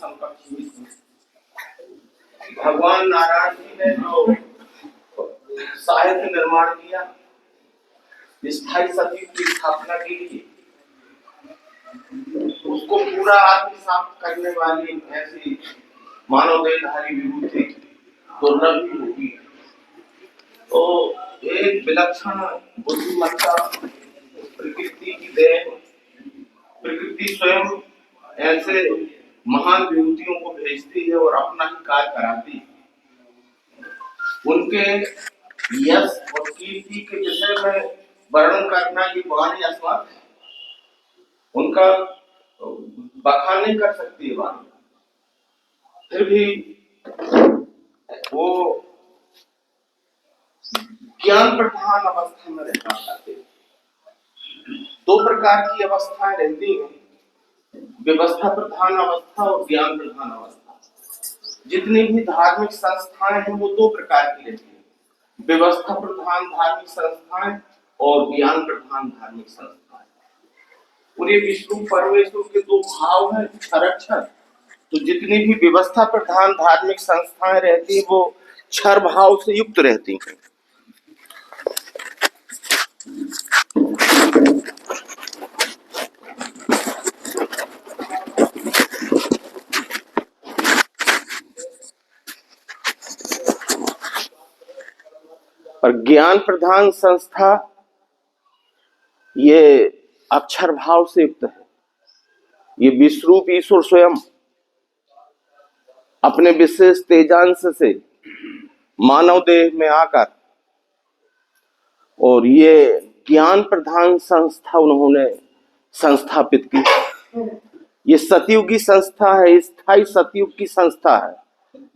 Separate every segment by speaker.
Speaker 1: समकक्ष ही थी। भगवान नारायण जी ने जो साहित्य निर्माण किया, स्थायी सती की स्थापना की थी, उसको पूरा आत्मसात करने वाली ऐसी मानव देहधारी विभूति दुर्लभ ही होगी। तो एक विलक्षण बुद्धिमत्ता, प्रकृति की देन, प्रकृति स्वयं ऐसे महान विभूतियों को भेजती है और अपना ही कार्य कराती है। उनके यश और कीर्ति के विषय में वर्णन करना ये वाणी असमर्थ है। उनका बखान नहीं कर सकती है वाणी, फिर भी वो ज्ञान प्रधान अवस्था में रहना चाहते हैं। दो प्रकार की अवस्थाएं रहती हैं, व्यवस्था प्रधान अवस्था और ज्ञान प्रधान अवस्था। जितनी भी धार्मिक संस्थाएं हैं वो दो प्रकार की रहती हैं, व्यवस्था प्रधान धार्मिक संस्थाएं और ज्ञान प्रधान धार्मिक संस्थाएं। और ये विष्णु परमेश्वर के दो भाव हैं, क्षर अक्षर। तो जितनी भी व्यवस्था प्रधान धार्मिक संस्थाएं रहती हैं वो क्षर भाव से युक्त रहती हैं। और ज्ञान प्रधान संस्था ये अक्षर भाव से युक्त है। ये विश्वरूप ईश्वर स्वयं अपने विशेष तेजांश से मानव देह में आकर, और ये ज्ञान प्रधान संस्था उन्होंने संस्थापित की। ये सतयुग की संस्था है, स्थायी सतयुग की संस्था है।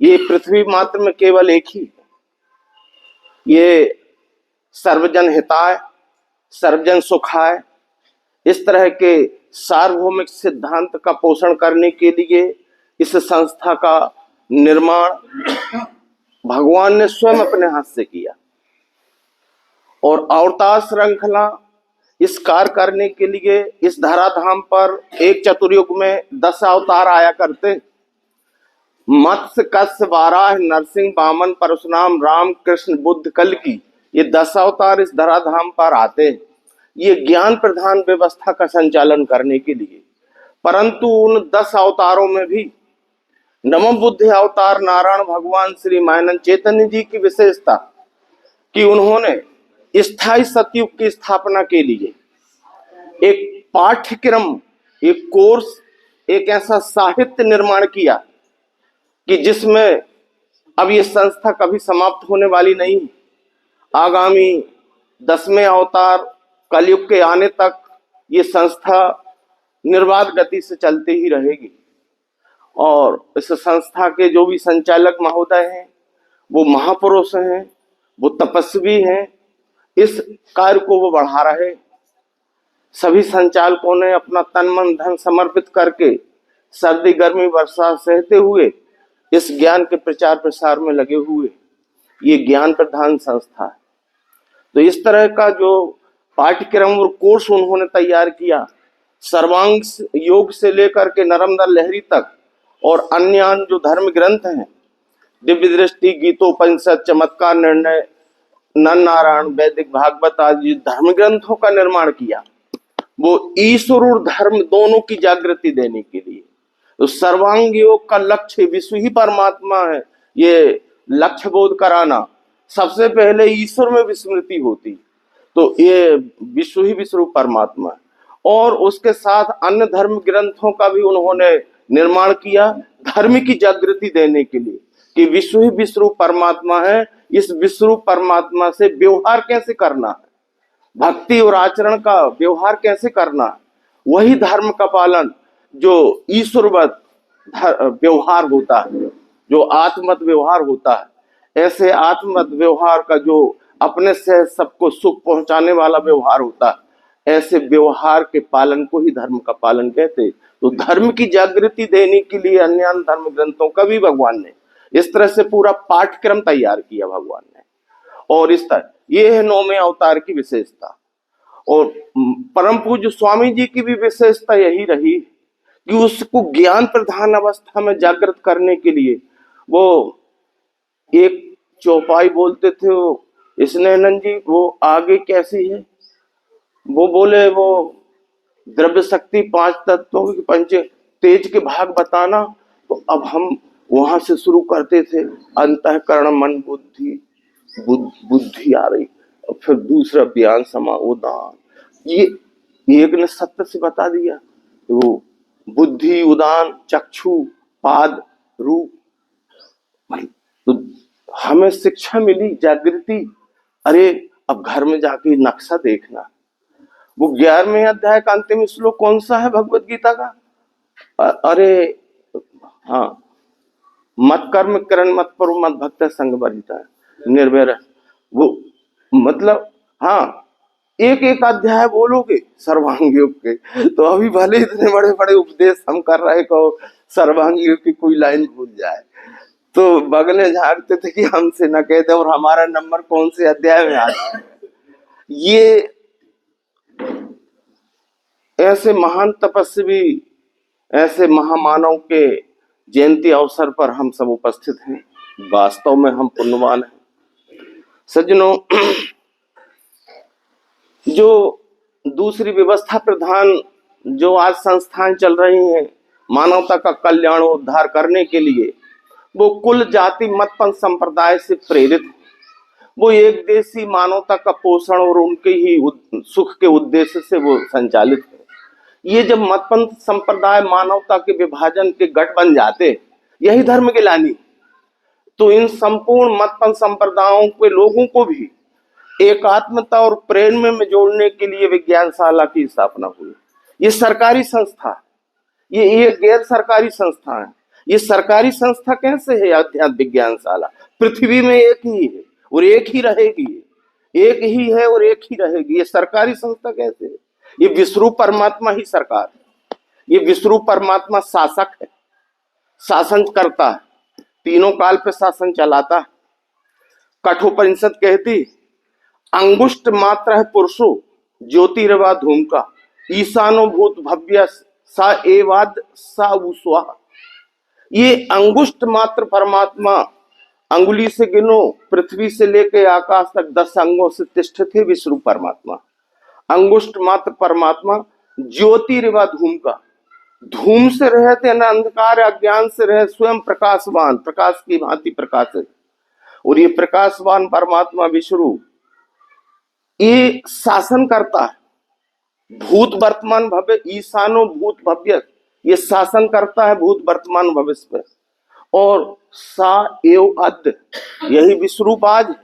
Speaker 1: ये पृथ्वी मात्र में केवल एक ही, ये सर्वजन हिताय सर्वजन सुखाय इस तरह के सार्वभौमिक सिद्धांत का पोषण करने के लिए इस संस्था का निर्माण भगवान ने स्वयं अपने हाथ से किया। और अवतार श्रृंखला इस कार्य करने के लिए इस धराधाम पर एक चतुर्युग में 10 अवतार आया करते। मत्स्य कस्य वाराह नरसिंह वामन परशुराम राम कृष्ण बुद्ध कल की, ये 10 अवतार इस धराधाम पर आते हैं, ये ज्ञान प्रधान व्यवस्था का संचालन करने के लिए। परंतु उन 10 अवतारों में भी नमो बुद्धि अवतार नारायण भगवान श्री मानंद चैतन्य जी की विशेषता कि उन्होंने स्थायी सतयुग की स्थापना के लिए एक पाठ्यक्रम, एक कोर्स, एक ऐसा साहित्य निर्माण किया कि जिसमें अब ये संस्था कभी समाप्त होने वाली नहीं। आगामी 10वें अवतार कलयुग के आने तक ये संस्था निर्बाध गति से चलती ही रहेगी। और इस संस्था के जो भी संचालक महोदय हैं वो महापुरुष हैं, वो तपस्वी हैं, इस कार्य को वो बढ़ा रहे। सभी संचालकों ने अपना तन मन धन समर्पित करके सर्दी गर्मी वर्षा सहते हुए इस ज्ञान के प्रचार प्रसार में लगे हुए। ये ज्ञान प्रधान संस्था है। तो इस तरह का जो पाठ्यक्रम और कोर्स उन्होंने तैयार किया, सर्वांग योग से लेकर के नर्मदा लहरी तक और अन्य जो धर्म ग्रंथ हैं, दिव्य दृष्टि, गीतोपनिषद, चमत्कार निर्णय, नर नारायण, वैदिक भागवत आदि धर्म ग्रंथों का निर्माण किया, वो ईश्वर और धर्म दोनों की जागृति देने के लिए। तो सर्वांग योग का लक्ष्य विश्व ही परमात्मा है, ये लक्ष्य बोध कराना। सबसे पहले ईश्वर में विस्मृति होती, तो ये विश्व ही विश्व परमात्मा है। और उसके साथ अन्य धर्म ग्रंथों का भी उन्होंने निर्माण किया धर्म की जागृति देने के लिए कि विश्व ही विश्व परमात्मा है। इस विश्व परमात्मा से व्यवहार कैसे करना है, भक्ति और आचरण का व्यवहार कैसे करना है, वही धर्म का पालन जो ईश्वरवत व्यवहार होता है, जो आत्मवत व्यवहार होता है। ऐसे आत्मवत व्यवहार का जो अपने से सबको सुख पहुंचाने वाला व्यवहार होता है, ऐसे व्यवहार के पालन को ही धर्म का पालन कहते। तो धर्म की जागृति देने के लिए अन्य धर्म ग्रंथों का भी भगवान ने इस तरह से पूरा पाठ्यक्रम तैयार किया भगवान ने। और इस तरह ये है 9वें अवतार की विशेषता। और परम पूज्य स्वामी जी की भी विशेषता यही रही कि उसको ज्ञान प्रधान अवस्था में जागृत करने के लिए वो एक चौपाई बोलते थे, वो स्नेहानंद जी, वो आगे कैसी है, वो बोले वो द्रव्य शक्ति 5 तत्वों की पंच तेज के भाग बताना। तो अब हम वहां से शुरू करते थे, अंतःकरण मन बुद्धि, बुद्धि आ रही, और फिर दूसरा बयान समा उदान। ये एक ने सत्य से बता दिया, वो बुद्धि उदान चक्षु पाद रूप। तो हमें शिक्षा मिली, जागृति। अरे अब घर में जाके नक्शा देखना, वो 11वें अध्याय का अंतिम श्लोक कौन सा है भगवत गीता का? अरे हाँ, मत कर्म करण मत परो मत भक्त संग बरिता निर्भय। वो मतलब हाँ, एक एक अध्याय बोलोगे सर्वांग योग के, तो अभी भले इतने बड़े बड़े उपदेश हम कर रहे को सर्वांग योग की कोई लाइन भूल जाए तो बगले झाड़ते थे कि हमसे न कहते और हमारा नंबर कौन से अध्याय में आ जाए। ये ऐसे महान तपस्वी, ऐसे महामानव के जयंती अवसर पर हम सब उपस्थित हैं। वास्तव में हम पुण्यवान हैं सज्जनों। जो दूसरी व्यवस्था प्रधान जो आज संस्थाएं चल रही हैं मानवता का कल्याण और उद्धार करने के लिए, वो कुल जाति मत पंथ संप्रदाय से प्रेरित है। वो एक देशी मानवता का पोषण और उनके ही सुख के उद्देश्य से वो संचालित है। ये जब मत पंथ संप्रदाय मानवता के विभाजन के गठ बन जाते, यही धर्म की लानी, तो इन संपूर्ण मत पंथ संप्रदायों के लोगों को भी एकात्मता और प्रेम में जोड़ने के लिए विज्ञानशाला की स्थापना हुई। ये सरकारी संस्था, ये गैर सरकारी संस्था है। ये सरकारी संस्था कैसे है? अध्यात्म विज्ञानशाला पृथ्वी में एक ही है और एक ही रहेगी, एक ही है और एक ही रहेगी। ये सरकारी संस्था कैसे है? ये विश्वरूप परमात्मा ही सरकार है। ये विश्वरूप परमात्मा शासक है, शासन करता है, तीनों काल पे शासन चलाता है। कठोपनिषद कहती अंगुष्ठ मात्र है पुरुषो ज्योतिर्वा धूम का ईशानो भूत भव्य सा एवाद सा उस्वा। ये अंगुष्ठ मात्र परमात्मा, अंगुली से गिनो, पृथ्वी से लेकर आकाश तक 10 अंगों से तिष्ठित है विश्वरूप परमात्मा। अंगुष्ठ मात्र परमात्मा ज्योतिर्वा धूम का, धूम से रहते न अंधकार अज्ञान से रहे, स्वयं प्रकाशवान, प्रकाश की भांति प्रकाश है। और ये प्रकाशवान परमात्मा विश्वरूप ये शासन करता है भूत वर्तमान भव्य, ईशानो भूत भव्य, ये शासन करता है भूत वर्तमान भविष्य पे। और सा एव अद्य, यही विश्वरूप आज,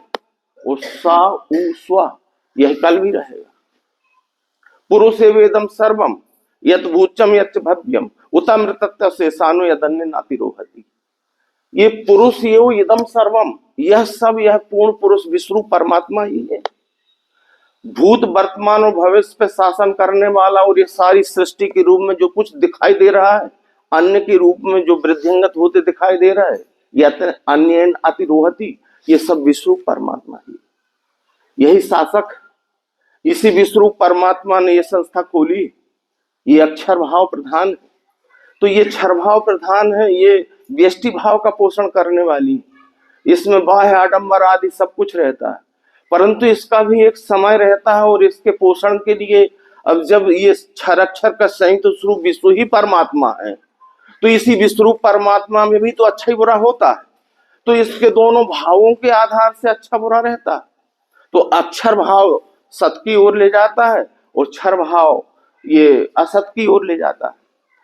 Speaker 1: और सा उ स्वा, यही कल भी रहेगा। पुरुषे वेदम सर्वम यत भूचम यत भव्यम उतमृतत्व शेषानु यदन्य नाति रोहति। ये पुरुष एव इदम सर्वम, यह सब, यह पूर्ण पुरुष विश्वरूप परमात्मा ही है। भूत वर्तमान और भविष्य पे शासन करने वाला, और ये सारी सृष्टि के रूप में जो कुछ दिखाई दे रहा है, अन्य के रूप में जो वृद्धिंगत होते दिखाई दे रहा है, यह अन्य अतिरोहति, ये सब विश्वरूप परमात्मा ही, यही शासक। इसी विश्वरूप परमात्मा ने ये संस्था खोली। ये अक्षर भाव प्रधान है, तो ये क्षर भाव प्रधान है, ये व्यष्टि भाव का पोषण करने वाली। इसमें बाह्य आडंबर आदि सब कुछ रहता है, परंतु इसका भी एक समय रहता है। और इसके पोषण के लिए अब जब ये क्षर अक्षर का संयुक्त स्वरूप विश्व ही परमात्मा है, तो इसी विश्वरूप परमात्मा में भी तो अच्छा ही बुरा होता है। तो इसके दोनों भावों के आधार से अच्छा बुरा रहता है। तो अक्षर भाव सत की ओर ले जाता है और क्षर भाव ये असत की ओर ले जाता है।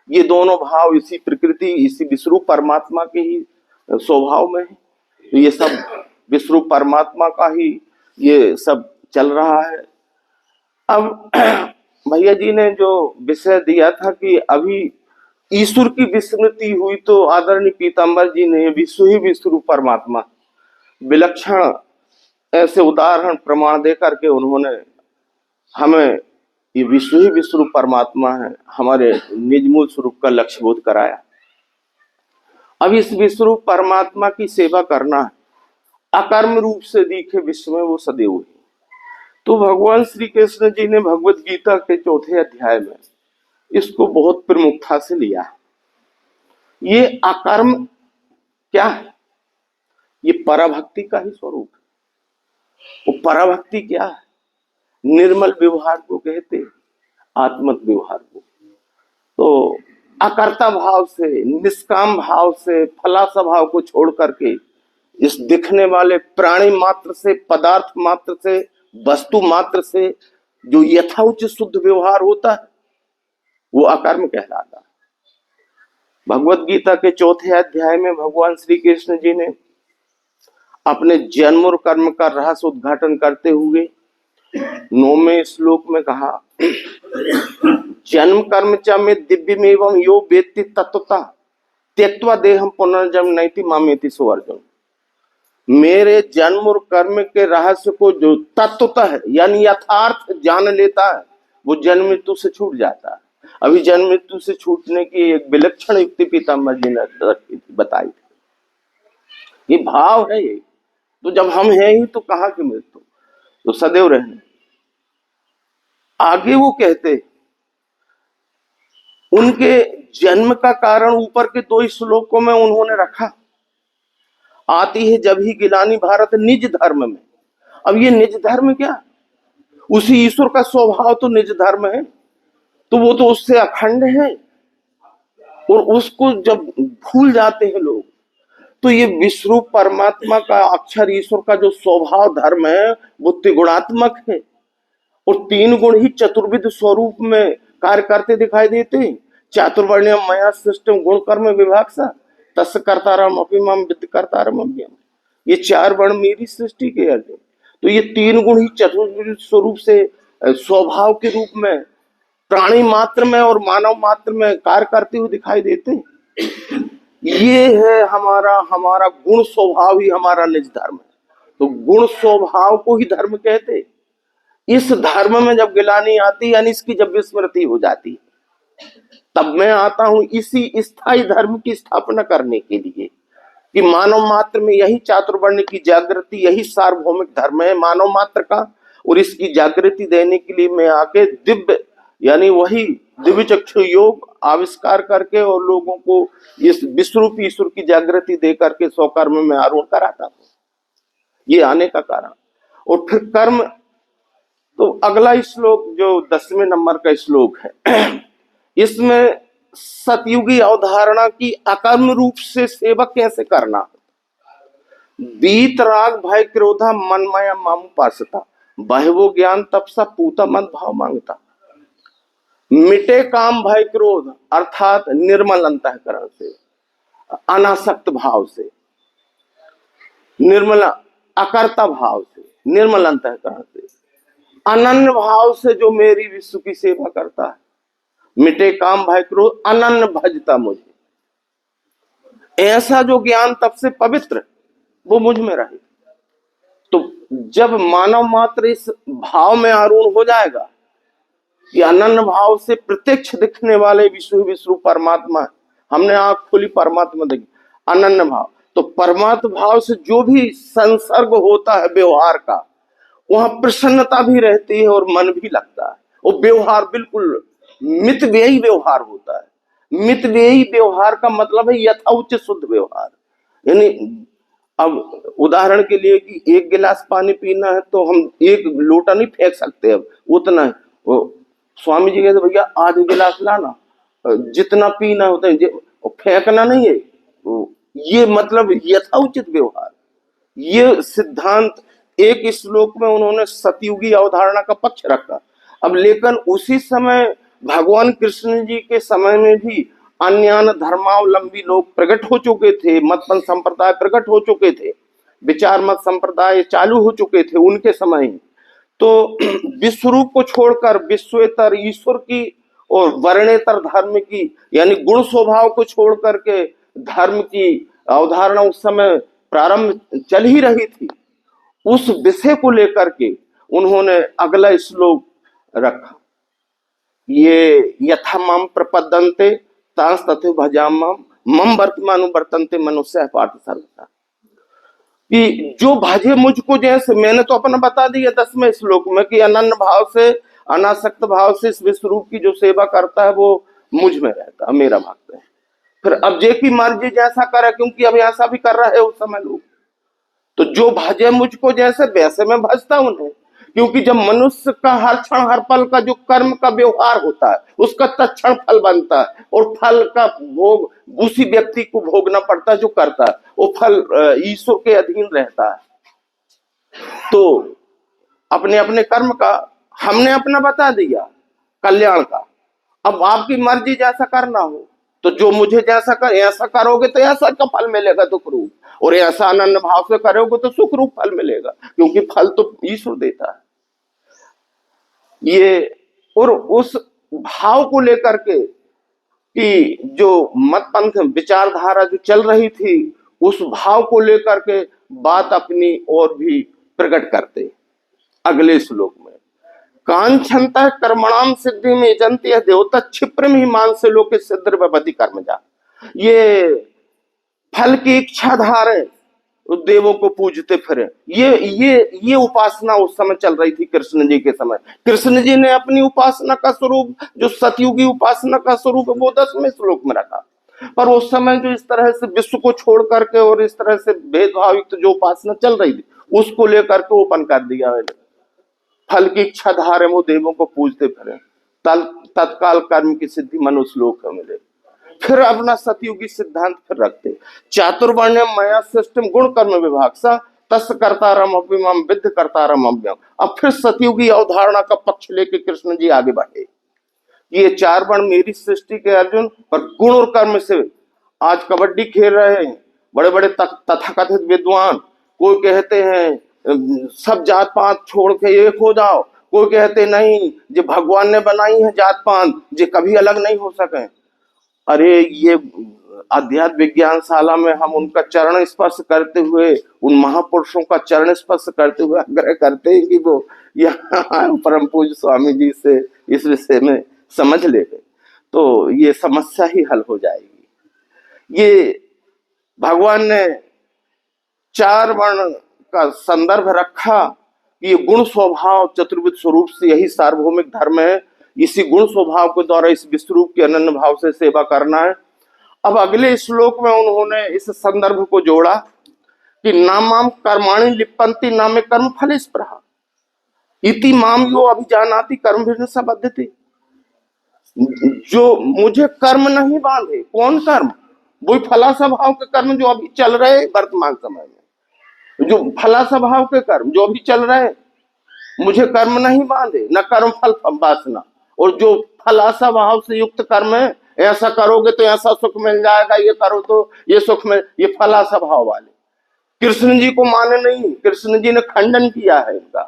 Speaker 1: ये दोनों भाव इसी प्रकृति, इसी विश्वरूप परमात्मा के ही स्वभाव में है। तो ये सब विश्वरूप परमात्मा का ही ये सब चल रहा है। अब भैया जी ने जो विषय दिया था कि अभी ईश्वर की विस्मृति हुई, तो आदरणीय पीताम्बर जी ने विश्व ही विश्वरूप परमात्मा विलक्षण ऐसे उदाहरण प्रमाण दे करके उन्होंने हमें ये विश्व ही विश्वरूप परमात्मा है हमारे निज मूल स्वरूप का लक्ष्य बोध कराया। अब इस विश्वरूप परमात्मा की सेवा करना है, अकर्म रूप से दिखे विश्व में वो सदैव ही। तो भगवान श्री कृष्ण जी ने भगवत गीता के 4थे अध्याय में इसको बहुत प्रमुखता से लिया। ये अकर्म क्या है? ये पराभक्ति का ही स्वरूप है। वो पराभक्ति क्या है? निर्मल व्यवहार को कहते, आत्मक व्यवहार को। तो अकर्ता भाव से, निष्काम भाव से, फलासा भाव को छोड़ करके इस दिखने वाले प्राणी मात्र से, पदार्थ मात्र से, वस्तु मात्र से जो यथाउचित शुद्ध व्यवहार होता है वो अकर्म कहलाता है। भगवत गीता के 4थे अध्याय में भगवान श्री कृष्ण जी ने अपने जन्म और कर्म का रहस्य उद्घाटन करते हुए 9वें श्लोक में कहा, जन्म कर्म च में दिव्यमेवं यो वेत्ति तत्वतः त्यक्त्वा देहं पुनर्जन्म नैति मामेति सो अर्जुन। मेरे जन्म और कर्म के रहस्य को जो तत्वतः यानी यथार्थ जान लेता है वो जन्म मृत्यु से छूट जाता है। अभी जन्म मृत्यु से छूटने की एक विलक्षण युक्ति पितामह जी ने रखी थी, बताई थी। ये भाव है ये। तो जब हम हैं ही तो कहाँ की मृत्यु, तो सदैव रहने। आगे वो कहते, उनके जन्म का कारण ऊपर के 2 श्लोकों में उन्होंने रखा, आती है जब ही गिलानी भारत निज धर्म में। अब ये निज धर्म क्या? उसी ईश्वर का स्वभाव तो निज धर्म है, तो वो तो उससे अखंड है। और उसको जब भूल जाते हैं लोग, तो ये विश्वरूप परमात्मा का, अक्षर ईश्वर का जो स्वभाव धर्म है वो त्रिगुणात्मक है। और 3 गुण ही चतुर्विध स्वरूप में कार्य करते दिखाई देते हैं। चातुर्वर्ण्य मया सृष्टम गुण कर्म विभाग सा तस् कर्तारम अपि माम विद्य कर्तारम अव्ययम्। ये 4 वर्ण मेरी सृष्टि के अर्जुन। तो ये 3 गुण ही चतुर्विध स्वरूप से स्वभाव के रूप में प्राणी मात्र में और मानव मात्र में कार्य करते हुए दिखाई देते हैं। ये है हमारा गुण स्वभाव ही हमारा निज धर्म है। तो गुण स्वभाव को ही धर्म कहते। इस धर्म में जब गिलानी आती, यानी इसकी जब विस्मृति हो जाती, तब मैं आता हूं इसी स्थायी धर्म की स्थापना करने के लिए कि मानव मात्र में यही चातुर्वर्ण की जागृति, यही सार्वभौमिक धर्म है मानव मात्र का। और इसकी जागृति देने के लिए मैं आके दिव्य यानी वही दिव्य चक्षु योग आविष्कार करके और लोगों को इस विश्वरूप ईश्वर की जागृति दे करके स्वकर्म में आरूढ़ कराता हूं। ये आने का कारण। और फिर कर्म, तो अगला श्लोक जो 10वें नंबर का श्लोक है, इसमें सतयुगी अवधारणा की अकर्म रूप से सेवा कैसे करना। बीत राग भय क्रोधा मन माया मामुपासता बहवो ज्ञान तपसा पूता मन भाव मांगता। मिटे काम भय क्रोध अर्थात निर्मल अंतःकरण से, अनासक्त भाव से, निर्मल अकर्ता भाव से, निर्मल अंतःकरण से, अनन्य भाव से जो मेरी विश्व की सेवा करता है। मिटे काम भय क्रोध अनन्य भजता मुझे, ऐसा जो ज्ञान तब से पवित्र वो मुझ में रहे। तो जब मानव मात्र इस भाव में आरूढ़ हो जाएगा कि अनन्य भाव से प्रत्यक्ष दिखने वाले विश्व परमात्मा है, हमने आंख खोली परमात्मा देखी, अनन्य भाव। तो परमात्मा भाव से जो भी संसर्ग होता है व्यवहार का, वहां प्रसन्नता भी रहती है और मन भी लगता है। वो व्यवहार बिल्कुल मितव्ययी व्यवहार होता है। मितव्ययी व्यवहार का मतलब है यथाउचित शुद्ध व्यवहार। यानी अब उदाहरण के लिए कि 1 गिलास पानी पीना है तो हम 1 लोटा नहीं फेंक सकते, अब उतना है। वो स्वामी जी कहते भैया आधे गिलास लाना, जितना पीना होता है, फेंकना नहीं है। ये मतलब यथाउचित व्यवहार। ये सिद्धांत एक श्लोक में उन्होंने सतयुगी अवधारणा का पक्ष रखा। अब लेकिन उसी समय भगवान कृष्ण जी के समय में भी अन्य धर्मावलंबी लोग प्रकट हो चुके थे, मतपंथ संप्रदाय प्रकट हो चुके थे, विचार मत संप्रदाय चालू हो चुके थे उनके समय ही। तो विश्वरूप को छोड़कर विश्वेतर ईश्वर की और वर्णेतर धर्म की यानी गुण स्वभाव को छोड़ करके धर्म की अवधारणा उस समय प्रारंभ चल ही रही थी। उस विषय को लेकर के उन्होंने अगला श्लोक रखा, ये यथा माम प्रपद्यन्ते तांस तथे भजामः मम वर्तमानु वर्तन्ते मनुष्य पार्थ सर्वथा। कि जो भजे मुझको, जैसे मैंने तो अपना बता दिया 10वें श्लोक में कि अनन्य भाव से अनासक्त भाव से इस विश्व रूप की जो सेवा करता है वो मुझ में रहता है, मेरा भक्त है। फिर अब जे की मर्जी जैसा करे, क्योंकि अब ऐसा भी कर रहा है उस समय लोग, तो जो भजे मुझको जैसे वैसे मैं भजता उन्हें। क्योंकि जब मनुष्य का हर क्षण हर पल का जो कर्म का व्यवहार होता है उसका तत्क्षण फल बनता है, और फल का भोग उसी व्यक्ति को भोगना पड़ता है जो करता है, वो फल ईश्वर के अधीन रहता है। तो अपने अपने कर्म का हमने अपना बता दिया कल्याण का, अब आपकी मर्जी जैसा करना हो, तो जो मुझे जैसा कर ऐसा करोगे तो ऐसा का फल मिलेगा दुख रूप, और ऐसा अनन्य भाव से करोगे तो सुख रूप फल मिलेगा, क्योंकि फल तो ईश्वर देता है। ये और उस भाव को लेकर के कि जो मत पंथ विचारधारा जो चल रही थी, उस भाव को लेकर के बात अपनी और भी प्रकट करते अगले श्लोक में। कांक्षन्ता कर्मणाम सिद्धि में जनती है देवता क्षिप्रम ही मान से लोग सिद्धि कर्म जा। ये फल की इच्छा धारे देवों को पूजते फिरे, ये उपासना उस समय चल रही थी कृष्ण जी के समय। कृष्ण जी ने अपनी उपासना का स्वरूप जो सतयुगी उपासना का स्वरूप है वो 10वें श्लोक में रखा, पर उस समय जो इस तरह से विश्व को छोड़ करके और इस तरह से भेदभाव युक्त जो उपासना चल रही थी उसको लेकर के ओपन कर दिया मैंने। फल की इच्छा धारे वो देवों को पूजते फिरे, तत्काल कर्म की सिद्धि मनुष्य लोक में मिले। फिर अपना सतयुगी सिद्धांत फिर रखते, चातुर्वर्ण्यम मया सिस्टम गुण कर्म विभाग सा तस् कर्तारम अभिमम विद्ध कर्तारम अव्यम। अब फिर सतयुगी अवधारणा का पक्ष लेके कृष्ण जी आगे बढ़े। ये 4 वर्ण मेरी सृष्टि के अर्जुन, पर गुण और कर्म से आज कबड्डी खेल रहे हैं बड़े बड़े तथाकथित विद्वान। कोई कहते हैं सब जात पात छोड़ के एक हो जाओ, कोई कहते नहीं जो भगवान ने बनाई है जात पात जो कभी अलग नहीं हो सके। अरे ये अध्यात्म विज्ञान शाला में हम उनका चरण स्पर्श करते हुए, उन महापुरुषों का चरण स्पर्श करते हुए आग्रह करते हैं कि वो यहाँ परम पूज्य स्वामी जी से इस विषय में समझ ले तो ये समस्या ही हल हो जाएगी। ये भगवान ने 4 वर्ण का संदर्भ रखा कि ये गुण स्वभाव चतुर्विध स्वरूप से यही सार्वभौमिक धर्म है, इसी गुण स्वभाव के द्वारा इस विश्वरूप के अनन्य भाव से सेवा करना है। अब अगले श्लोक में उन्होंने इस संदर्भ को जोड़ा कि नामाम कर्माणि लिप्पन्ति नामे कर्म फल स्पृहा इति माम यो अभिजानाति कर्म भिन्न सबद्धति। जो मुझे कर्म नहीं बांधे, कौन कर्म? वही फला स्वभाव के कर्म जो अभी चल रहे वर्तमान समय में, जो फला स्वभाव के कर्म जो अभी चल रहे, मुझे कर्म नहीं बांधे न कर्म फल वासना, और जो फलासा भाव से युक्त कर्म है, ऐसा करोगे तो ऐसा सुख मिल जाएगा, ये करो तो ये सुख मिल, ये फलासा भाव वाले कृष्ण जी को माने नहीं। कृष्ण जी ने खंडन किया है इनका,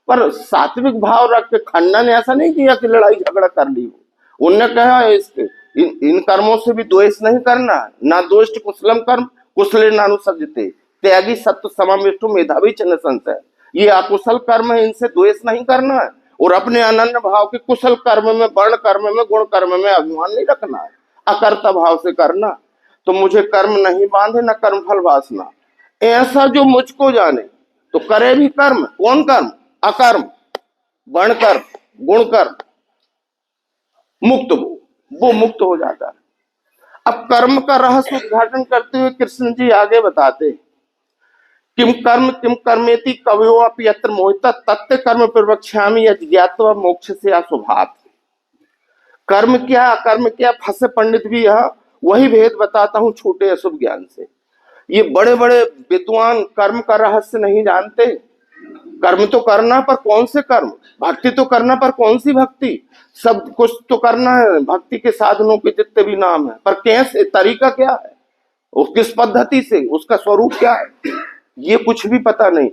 Speaker 1: पर सात्विक भाव रख के खंडन ऐसा नहीं किया कि लड़ाई झगड़ा कर ली हो। उनने कहा इन कर्मों से भी द्वेष नहीं करना, ना दोष्ट कुशलम कर्म कुशले नानुसजते त्यागी सत्य समाविष्टु मेधावी चन संशय। ये अकुशल कर्म है, इनसे द्वेष नहीं करना है, और अपने अनन्य भाव के कुशल कर्म में, वर्ण कर्म में, गुण कर्म में अभिमान नहीं रखना है, अकर्ता भाव से करना। तो मुझे कर्म नहीं बांधे न कर्म फल वासना, ऐसा जो मुझको जाने तो करे भी कर्म। कौन कर्म? अकर्म, वर्ण कर्म, गुण कर्म, मुक्त वो मुक्त हो जाता है। अब कर्म का रहस्य उद्घाटन करते हुए कृष्ण जी आगे बताते किम कर्मेति कवयो अपि यत्र मोहिता तत्ते कर्म प्रवक्ष्यामि यज्ञात्वा मोक्ष से अशुभात। कर्म क्या अकर्म क्या फंसे पंडित भी यह वही भेद बताता हूं छोटे अशुभ ज्ञान से। ये बड़े बड़े विद्वान कर्म का रहस्य नहीं जानते। कर्म तो करना, पर कौन से कर्म? भक्ति तो करना, पर कौन सी भक्ति? सब कुछ तो करना है, भक्ति के साधनों के जितने भी नाम है, पर कैसे, तरीका क्या है, उस किस पद्धति से, उसका स्वरूप क्या है, ये कुछ भी पता नहीं।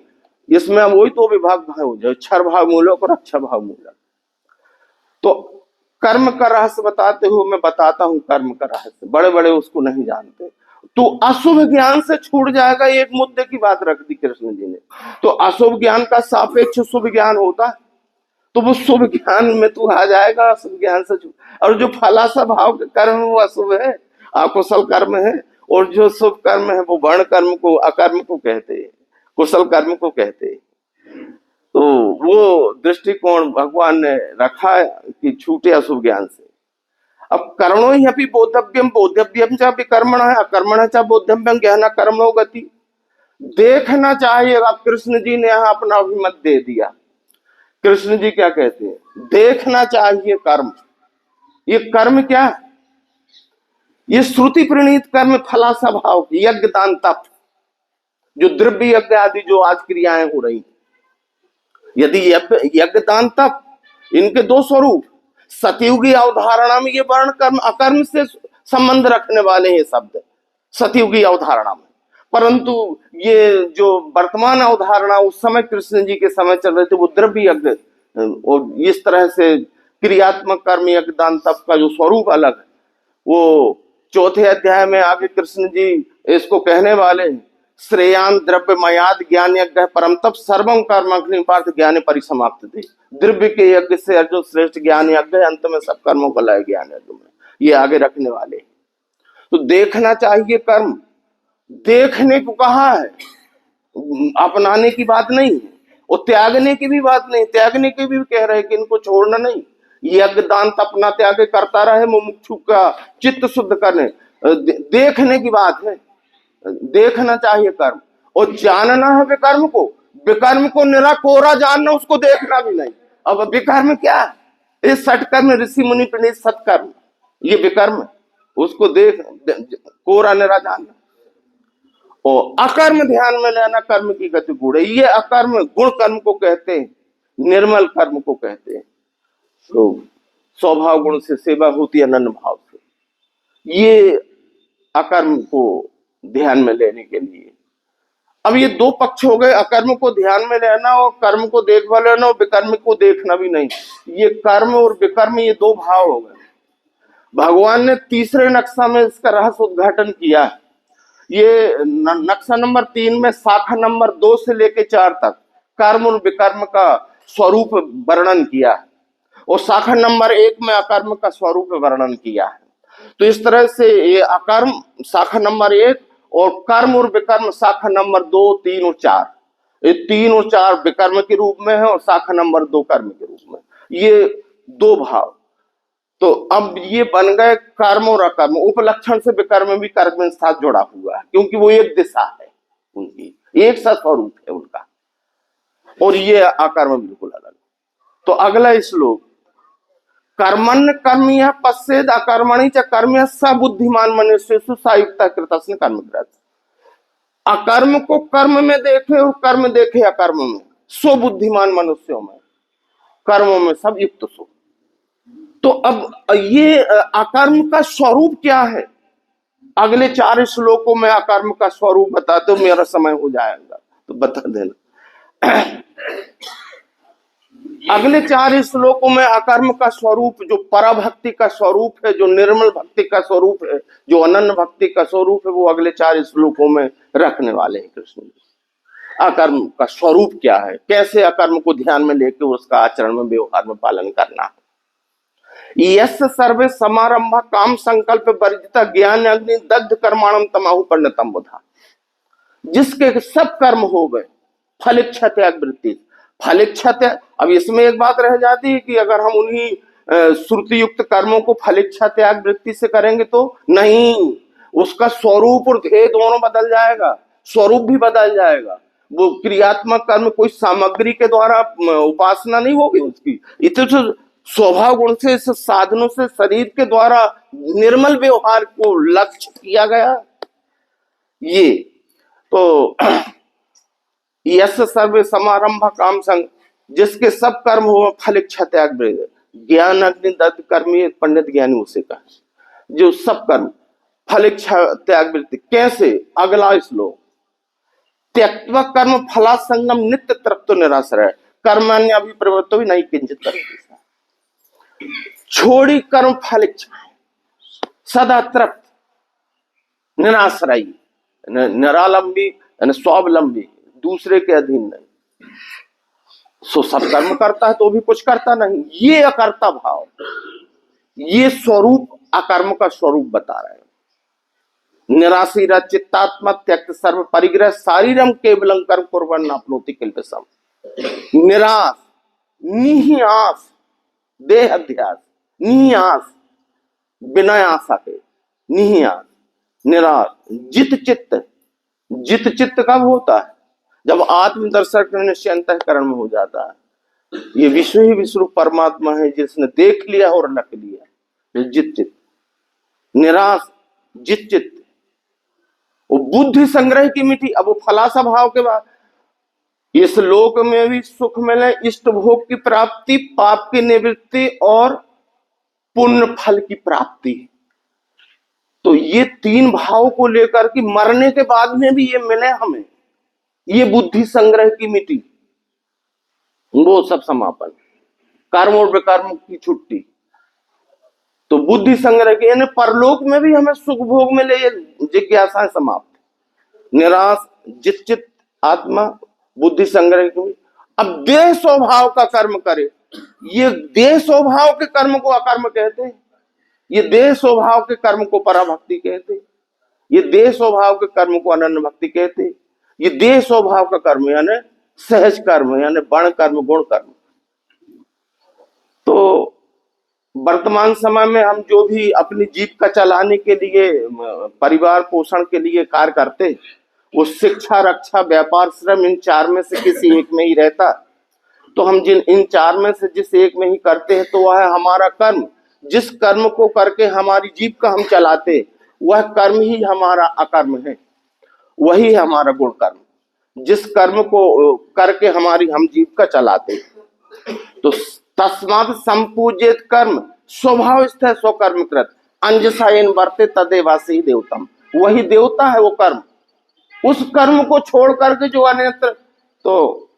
Speaker 1: इसमें वही तो विभाग भाव हो जाए, क्षर भाव मूलक और अक्षर भाव मूलक। तो कर्म का रहस्य बताते हुए मैं बताता हूं कर्म का रहस्य, बड़े बड़े उसको नहीं जानते। तो अशुभ ज्ञान से छूट जाएगा, एक मुद्दे की बात रख दी कृष्ण जी ने। तो अशुभ ज्ञान का सापेक्ष शुभ ज्ञान होता है, तो वो शुभ ज्ञान में तू आ जाएगा, अशुभ ज्ञान से छूट। और जो फलासा भाव के कर्म वो अशुभ है, अकुशल कर्म है, और जो शुभ कर्म है वो वर्ण कर्म को, अकर्म को कहते हैं, कुशल कर्म को कहते हैं। तो वो दृष्टिकोण भगवान ने रखा है कि छूटे अशुभ ज्ञान से। अब कर्मणो ही अपनी बोधव्यम बोधव्यम च विकर्मण अकर्मण च बोधव्यम गहना कर्मणो गति। देखना चाहिए। अब कृष्ण जी ने यहाँ अपना अभिमत दे दिया। कृष्ण जी क्या कहते हैं? देखना चाहिए कर्म। ये कर्म क्या है? ये श्रुति प्रणीत कर्म फला स्वभाव, यज्ञ दान तप, जो द्रव्य यज्ञ आदि जो आज क्रियाएं हो रही, यदि यज्ञ दान तप, इनके दो स्वरूप। सतयुगी अवधारणा में ये वर्ण कर्म अकर्म से संबंध रखने वाले हैं शब्द सतयुगी अवधारणा में, परंतु ये जो वर्तमान अवधारणा उस समय कृष्ण जी के समय चल रहे थे, वो द्रव्य यज्ञ और इस तरह से क्रियात्मक कर्म यज्ञ दान तप का जो स्वरूप अलग है, वो चौथे अध्याय में आगे कृष्ण जी इसको कहने वाले हैं। श्रेयान द्रव्य मयाद ज्ञान यज्ञ परम तप सर्वम कर्म अग्नि पार्थ ज्ञान परिसमाप्त थे। द्रव्य के यज्ञ से जो श्रेष्ठ ज्ञान यज्ञ है, अंत में सब कर्मों को लय ज्ञान यज्ञ में, ये आगे रखने वाले। तो देखना चाहिए कर्म। देखने को कहा है, अपनाने की बात नहीं है और त्यागने की भी बात नहीं। त्यागने की भी कह रहे कि इनको छोड़ना नहीं। यज्ञ दान तपना त्याग करता रहे, मुमुक्षु का चित्त शुद्ध करने। देखने की बात है, देखना चाहिए कर्म और जानना है विकर्म को। विकर्म को निरा कोरा जानना, उसको देखना भी नहीं। अब विकर्म क्या है? ये सटकर्म ऋषि मुनि प्रणीत सत्कर्म, ये विकर्म है, उसको देख कोरा निरा जानना। और अकर्म ध्यान में लेना कर्म की गति गुण है। ये अकर्म गुण कर्म को कहते हैं, निर्मल कर्म को कहते हैं। तो स्वभाव गुण से सेवा होती है अनन्य भाव से। ये अकर्म को ध्यान में लेने के लिए। अब ये दो पक्ष हो गए, अकर्म को ध्यान में लेना और कर्म को देखभाल लेना और विकर्म को देखना भी नहीं। ये कर्म और विकर्म ये दो भाव हो गए। भगवान ने तीसरे नक्शा में इसका रहस्य उद्घाटन किया। ये नक्शा नंबर 3 में शाखा नंबर 2 से लेकर 4 तक कर्म और विकर्म का स्वरूप वर्णन किया है और शाखा नंबर 1 में अकर्म का स्वरूप वर्णन किया है। तो इस तरह से ये अकर्म शाखा नंबर 1 और कर्म और विकर्म शाखा नंबर 2, 3 और 4, ये 3 और 4 विकर्म के रूप में है और शाखा नंबर 2 कर्म के रूप में, ये दो भाव। तो अब ये बन गए कर्म और अकर्म। उपलक्षण से विकर्म भी कर्म के साथ जुड़ा हुआ है, क्योंकि वो एक दिशा है उनकी, एक सा स्वरूप है उनका, और ये अकर्म बिल्कुल अलग। तो अगला श्लोक, कर्मण्य कर्मय पश्चेद अकर्मणि च कर्मय स बुद्धिमान मनुष्येषु सायुक्ता कृतस्न कर्मकृत। अकर्म को कर्म में देखे और कर्म देखे अकर्म में, सो बुद्धिमान मनुष्यों में, कर्मों में सब युक्त सो। तो अब ये अकर्म का स्वरूप क्या है? अगले 4 श्लोकों में अकर्म का स्वरूप बताते हो, मेरा समय हो जाएगा तो बता देना। अगले 4 श्लोकों में अकर्म का स्वरूप, जो पराभक्ति का स्वरूप है, जो निर्मल भक्ति का स्वरूप है, जो अनन्य भक्ति का स्वरूप है, वो अगले 4 श्लोकों में रखने वाले हैं कृष्ण जी। अकर्म का स्वरूप क्या है, कैसे अकर्म को ध्यान में लेकर उसका आचरण में व्यवहार में पालन करना है। यस सर्वे समारंभ काम संकल्प वर्जिता ज्ञान अग्नि दग्ध कर्माणम तमाहु परिणतम बुधा। जिसके सब कर्म हो गए फल इच्छा त्याग वृत्ति। फल इच्छा त्याग, अब इसमें एक बात रह जाती है कि अगर हम उन्हीं श्रुति युक्त कर्मों को फल इच्छा त्याग वृत्ति से करेंगे तो नहीं, उसका स्वरूप और ध्येय दोनों बदल जाएगा, स्वरूप भी बदल जाएगा। वो क्रियात्मक कर्म कोई सामग्री के द्वारा उपासना नहीं होगी उसकी, इतने स्वभाव गुण से, साधनों से, शरीर के द्वारा निर्मल व्यवहार को लक्ष्य किया गया। ये तो यस सर्वे समारंभ काम संग, जिसके सब कर्म हो फल इच्छा त्याग ज्ञान अग्नि दग्ध कर्मी, पंडित ज्ञानी उसे का, जो सब कर्म फल इच्छा त्याग वृत्ति। कैसे? अगला श्लोक, त्यक्त्वा कर्म फला संगम नित्य तृप्त निराश्रय कर्मान्य अभिप्रवृत्तो भी नहीं किंचित करेगी। छोड़ी कर्म फल इच्छा, सदा तृप्त, निराश्रयी, निरालंबी, स्वावलंबी, दूसरे के अधीन नहीं। सो सब कर्म करता है तो भी कुछ करता नहीं, ये अकर्ता भाव, ये स्वरूप अकर्म का स्वरूप बता रहे हैं। निराशीर चित्तात्मा त्यक्त सर्व परिग्रह शारीरम केवलम कर्म कुर्वन् नाप्नोति किल्बिषम्। निराश, निहियास, देह अध्यास, निहियास, बिना आशा के, निहियास, निराश, जित चित्त। जित चित्त कब होता है? जब आत्मदर्शन निश्चय अंतःकरण में हो जाता है। ये विश्व ही विश्व परमात्मा है जिसने देख लिया और रख लिया। जित चित्त, निराश, जित चित्त। वो बुद्धि संग्रह की मिट्टी। अब वो फलासा भाव के बाद इस लोक में भी सुख मिले, इष्ट भोग की प्राप्ति, पाप की निवृत्ति और पुण्य फल की प्राप्ति। तो ये तीन भाव को लेकर कि मरने के बाद में भी ये मिले हमें, ये बुद्धि संग्रह की मिट्टी, वो सब समापन, कर्म और विकर्म की छुट्टी। तो बुद्धि संग्रह की यानी परलोक में भी हमें सुख भोग मिले, ये जिज्ञासा समाप्त। निराश, जित चित्त, आत्मा, बुद्धि संग्रह की। अब देह स्वभाव का कर्म करे, ये देह स्वभाव के कर्म को अकर्म कहते हैं, ये देह स्वभाव के कर्म को पराभक्ति कहते, ये देह स्वभाव के कर्म को अनन्य भक्ति कहते, ये देह स्वभाव का कर्म यानी सहज कर्म यानी वर्ण कर्म, गुण कर्म। तो वर्तमान समय में हम जो भी अपनी जीविका चलाने के लिए, परिवार पोषण के लिए कार्य करते, वो शिक्षा, रक्षा, व्यापार, श्रम, इन चार में से किसी एक में ही रहता। तो हम इन चार में से जिस एक में ही करते हैं तो वह है हमारा कर्म। जिस कर्म को करके हमारी जीविका हम चलाते, वह कर्म ही हमारा अकर्म है, वही है हमारा गुण कर्म। जिस कर्म को करके हम जीविका चलाते, तो तस्मात् संपूजित कर्म स्वभाव स्थित स्वकर्म कृत अंजसायन वर्ते तदेवासी देवतम। वही देवता है वो कर्म। उस कर्म को छोड़ करके जो अन्यत्र, तो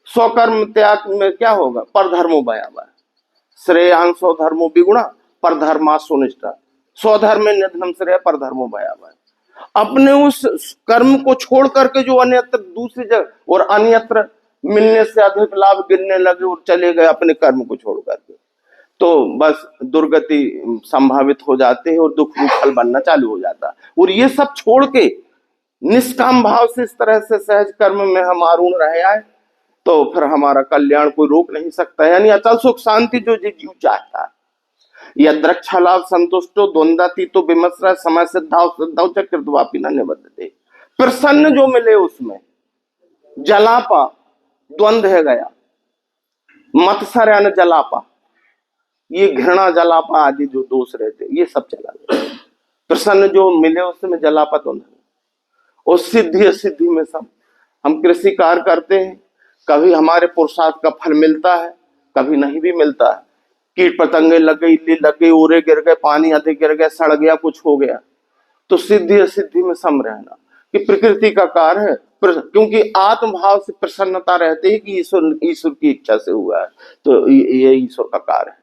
Speaker 1: स्वकर्म त्याग में क्या होगा? परधर्मो भयावह, श्रेयांसो धर्मो विगुणा परधर्मा सुनिष्ठा, स्वधर्म निधनम श्रेय परधर्मो भयावह। अपने उस कर्म को छोड़ करके जो अन्यत्र दूसरी जगह और अन्यत्र मिलने से अधिक लाभ गिनने लगे और चले गए अपने कर्म को छोड़ करके, तो बस दुर्गति संभावित हो जाते हैं और दुख रूप फल बनना चालू हो जाता है। और ये सब छोड़ के निष्काम भाव से इस तरह से सहज कर्म में हम आरूढ़ रहे आए, तो फिर हमारा कल्याण कोई रोक नहीं सकता। यानी अचल सुख शांति जो जीव चाहता है, यह द्रक्षा लाभ संतुष्टो द्वंद्वातीतो विमर्श समय सिद्धाव सिद्धाव चक्रवापी न निबद्धते। प्रसन्न जो मिले उसमें जलापा, द्वंद्व है गया, मत्सर यानी जलापा, ये घृणा जलापा आदि जो दोष रहते ये सब चला गया। प्रसन्न जो मिले उसमें जलापा तो नहीं। और सिद्धि असिद्धि में सब, हम कृषि कार्य करते हैं, कभी हमारे पुरुषार्थ का फल मिलता है, कभी नहीं भी मिलता है। कीट पतंगे लग गई, इल्ली लग गई, ओरे गिर गए, पानी अधिक गिर गया, सड़ गया, कुछ हो गया। तो सिद्धि असिद्धि में सम रहना कि प्रकृति का कार्य है, क्योंकि आत्मभाव से प्रसन्नता रहती है कि ईश्वर की इच्छा से हुआ है, तो ये ईश्वर का कार्य है।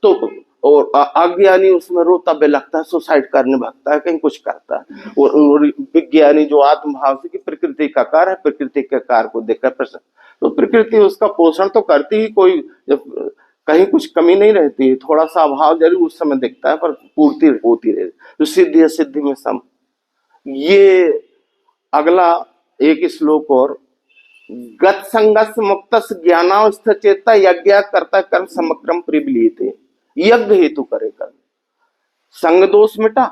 Speaker 1: तो और अज्ञानी उसमें रोता बिलखता है, सुसाइड करने भागता है, कहीं कुछ करता है। और विज्ञानी जो आत्मभाव से कि प्रकृति का कार्य है, प्रकृति के कार्य को देखकर प्रसन्न, तो प्रकृति उसका पोषण तो करती ही, कोई कहीं कुछ कमी नहीं रहती है। थोड़ा सा अभाव जरूर उस समय दिखता है पर पूर्ति होती रहती। तो सिद्धि असिद्धि में सम। ये अगला एक श्लोक और, गत संगत मुक्त ज्ञानावस्थ चेता यज्ञ करता कर्म समक्रम प्रिबलीते। यज्ञ हेतु करे कर्म, संग दोष मिटा।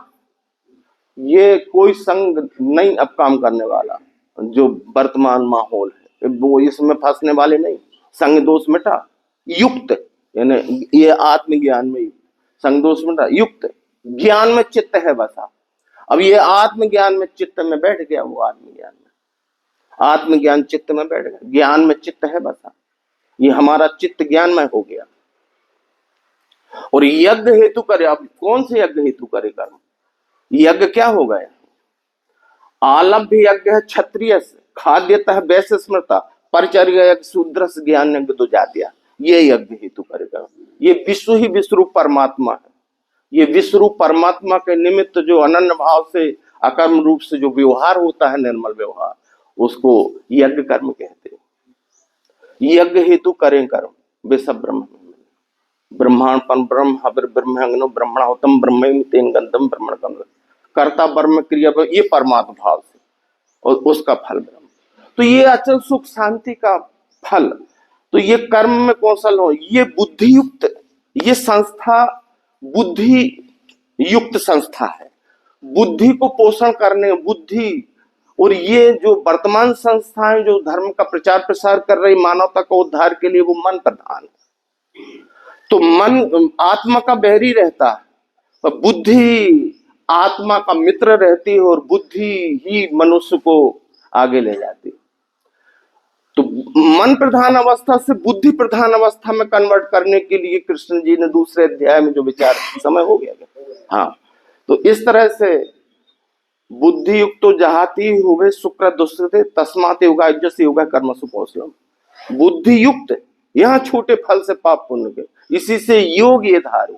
Speaker 1: ये कोई संग नहीं अब काम करने वाला, जो वर्तमान माहौल है वो इसमें फंसने वाले नहीं। संग दोष मिटा, युक्त यानी ये आत्मज्ञान में संग दोष मिटा, युक्त ज्ञान में चित्त है बसा। अब ये आत्मज्ञान में चित्त में बैठ गया, वो आत्मज्ञान में, आत्मज्ञान चित्त में बैठ गया, ज्ञान में चित्त है बसा, ये हमारा चित्त ज्ञान में हो गया। और यज्ञ हेतु करे, अब कौन से यज्ञ हेतु करे कर्म? यज्ञ क्या हो गया? आलभ्य यज्ञ है क्षत्रिय, खाद्यतः वैश्य स्मृता, परिचर्य यज्ञ शूद्र ज्ञान यज्ञ दो जातिया। ये यज्ञ हेतु करे कर्म। ये विश्व ही विश्वरूप परमात्मा है। ये विश्वरूप परमात्मा के निमित्त जो अनन्य भाव से अकर्म रूप से जो व्यवहार होता है, निर्मल व्यवहार, उसको यज्ञ कर्म कहते हैं। यज्ञ हेतु करें कर्म, वे सब ब्रह्म ब्रह्मांड ब्रह्म हविर ब्रह्मंगनो ब्रह्मणाहुतम ब्रह्म तेन गंधम ब्रह्मण गंध, कर्ता ब्रह्म क्रिया, ये परमात्मा भाव से और उसका फल ब्रह्म। तो ये अचल सुख शांति का फल। तो ये कर्म में कौशल हो, ये बुद्धि युक्त, ये संस्था बुद्धि युक्त संस्था है, बुद्धि को पोषण करने, बुद्धि। और ये जो वर्तमान संस्थाएं जो धर्म का प्रचार प्रसार कर रही मानवता को उद्धार के लिए, वो मन प्रधान है। तो मन आत्मा का बैरी रहता है और बुद्धि आत्मा का मित्र रहती है, और बुद्धि ही मनुष्य को आगे ले जाती है। तो मन प्रधान अवस्था से बुद्धि प्रधान अवस्था में कन्वर्ट करने के लिए कृष्ण जी ने दूसरे अध्याय में जो विचार, समय हो गया। हाँ, तो इस तरह से बुद्धि युक्त तो जहाती हुए शुक्र दुष्कृते तस्मात् योगाज्ञस्य योगा कर्म सुकौशलम। बुद्धि युक्त, यहाँ छोटे फल से पाप पुण्य के, इसी से योग ये धारे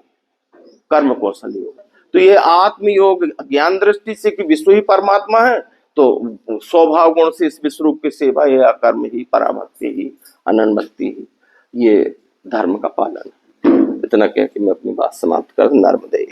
Speaker 1: कर्म कौशल योग। तो ये आत्म योग ज्ञान दृष्टि से कि विश्व ही परमात्मा है, तो स्वभाव गुण से इस विश्व रूप की सेवा या कर्म ही, पराभक्ति ही, अनन्य भक्ति ही, ये धर्म का पालन। इतना कह के मैं अपनी बात समाप्त कर, नर्मदे।